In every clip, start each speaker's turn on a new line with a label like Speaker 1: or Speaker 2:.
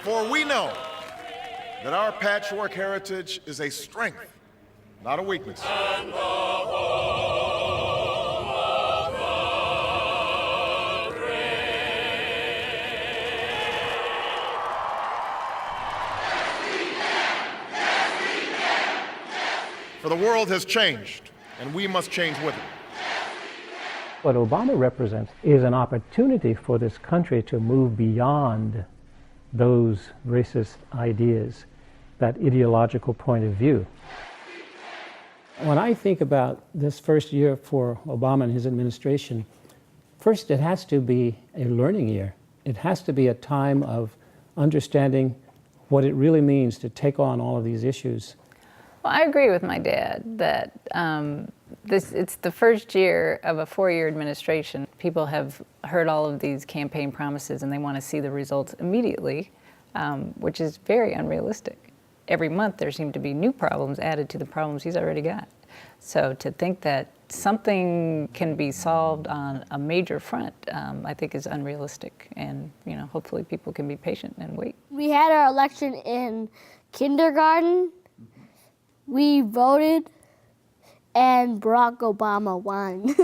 Speaker 1: For we know that our patchwork heritage is a strength, not a weakness. For the world has changed, and we must change with it.
Speaker 2: What Obama represents is an opportunity for this country to move beyond those racist ideas, that ideological point of view. When I think about this first year for Obama and his administration, first it has to be a learning year. It has to be a time of understanding what it really means to take on all of these issues.
Speaker 3: Well, I agree with my dad that it's the first year of a 4-year administration. People have heard all of these campaign promises and they want to see the results immediately, which is very unrealistic. Every month there seem to be new problems added to the problems he's already got. So to think that something can be solved on a major front, I think is unrealistic. And hopefully people can be patient and wait.
Speaker 4: We had our election in kindergarten. We voted, and Barack Obama won.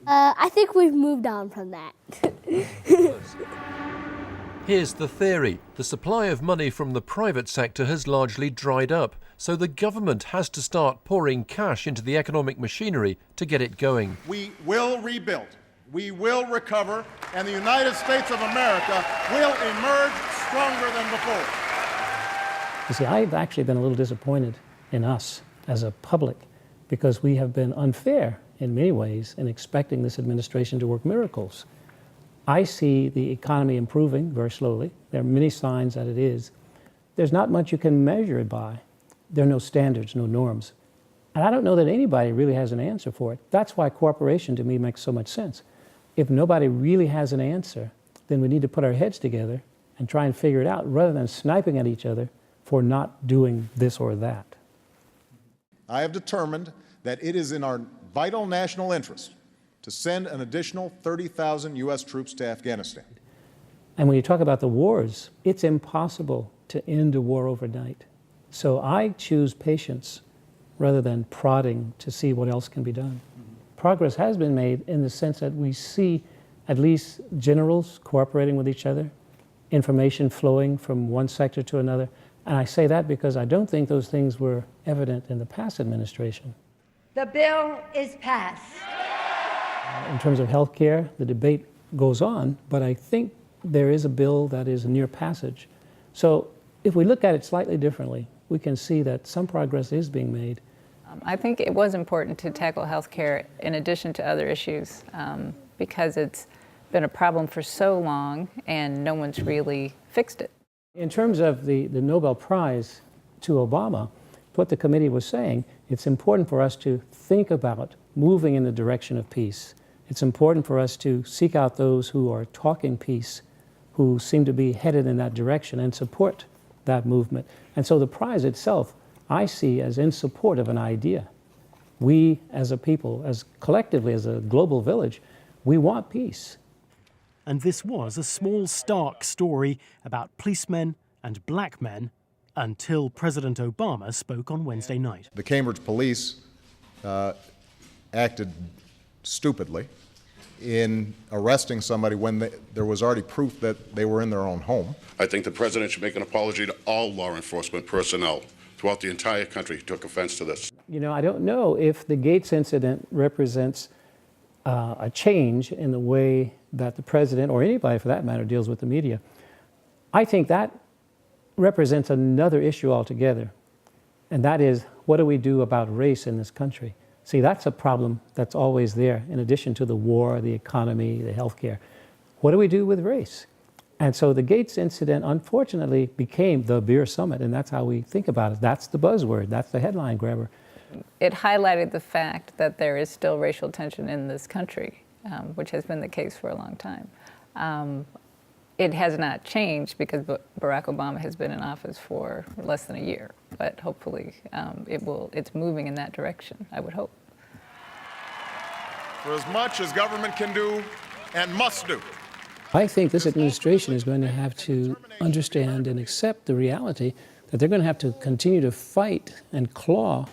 Speaker 4: I think we've moved on from that.
Speaker 5: Here's the theory. The supply of money from the private sector has largely dried up, so the government has to start pouring cash into the economic machinery to get it going.
Speaker 1: We will rebuild, we will recover, and the United States of America will emerge stronger than before.
Speaker 2: You see, I've actually been a little disappointed in us as a public because we have been unfair in many ways in expecting this administration to work miracles. I see the economy improving very slowly. There are many signs that it is. There's not much you can measure it by. There are no standards, no norms. And I don't know that anybody really has an answer for it. That's why cooperation to me makes so much sense. If nobody really has an answer, then we need to put our heads together and try and figure it out rather than sniping at each other for not doing this or that.
Speaker 1: I have determined that it is in our vital national interest to send an additional 30,000 U.S. troops to Afghanistan.
Speaker 2: And when you talk about the wars, it's impossible to end a war overnight. So I choose patience rather than prodding to see what else can be done. Progress has been made in the sense that we see at least generals cooperating with each other, information flowing from one sector to another. And I say that because I don't think those things were evident in the past administration.
Speaker 6: The bill is passed.
Speaker 2: In terms of health care, the debate goes on, but I think there is a bill that is near passage. So if we look at it slightly differently, we can see that some progress is being made.
Speaker 3: I think it was important to tackle health care in addition to other issues because it's been a problem for so long and no one's really fixed it.
Speaker 2: In terms of the Nobel Prize to Obama, what the committee was saying, it's important for us to think about moving in the direction of peace. It's important for us to seek out those who are talking peace, who seem to be headed in that direction and support that movement. And so the prize itself, I see as in support of an idea. We as a people, as collectively as a global village, we want peace.
Speaker 7: And this was a small, stark story about policemen and black men until President Obama spoke on Wednesday night.
Speaker 1: The Cambridge police acted stupidly in arresting somebody when there was already proof that they were in their own home.
Speaker 8: I think the president should make an apology to all law enforcement personnel throughout the entire country who took offense to this.
Speaker 2: I don't know if the Gates incident represents a change in the way that the president, or anybody for that matter, deals with the media. I think that represents another issue altogether, and that is, what do we do about race in this country? See, that's a problem that's always there, in addition to the war, the economy, the healthcare. What do we do with race? And so the Gates incident, unfortunately, became the beer summit, and that's how we think about it. That's the buzzword, that's the headline grabber.
Speaker 3: It highlighted the fact that there is still racial tension in this country, which has been the case for a long time. It has not changed because Barack Obama has been in office for less than a year, but hopefully it's moving in that direction, I would hope.
Speaker 1: For as much as government can do and must do
Speaker 2: I think this administration is going to have to understand and accept the reality that they're going to have to continue to fight and claw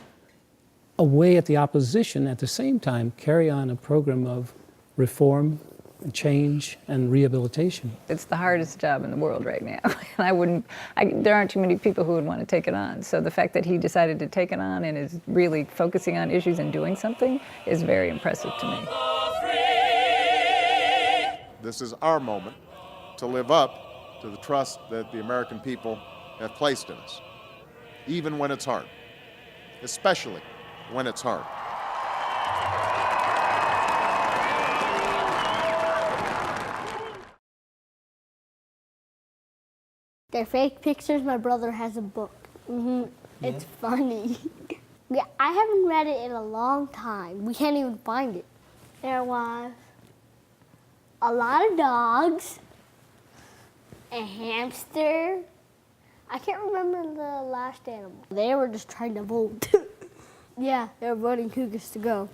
Speaker 2: away at the opposition, at the same time carry on a program of reform, change, and rehabilitation.
Speaker 3: It's the hardest job in the world right now. And there aren't too many people who would want to take it on. So the fact that he decided to take it on and is really focusing on issues and doing something is very impressive to me.
Speaker 1: This is our moment to live up to the trust that the American people have placed in us, even when it's hard, especially when it's hard.
Speaker 4: They're fake pictures. My brother has a book. It's funny. Yeah, I haven't read it in a long time. We can't even find it. There was a lot of dogs, a hamster. I can't remember the last animal. They were just trying to vote. Yeah, they were voting who gets to go.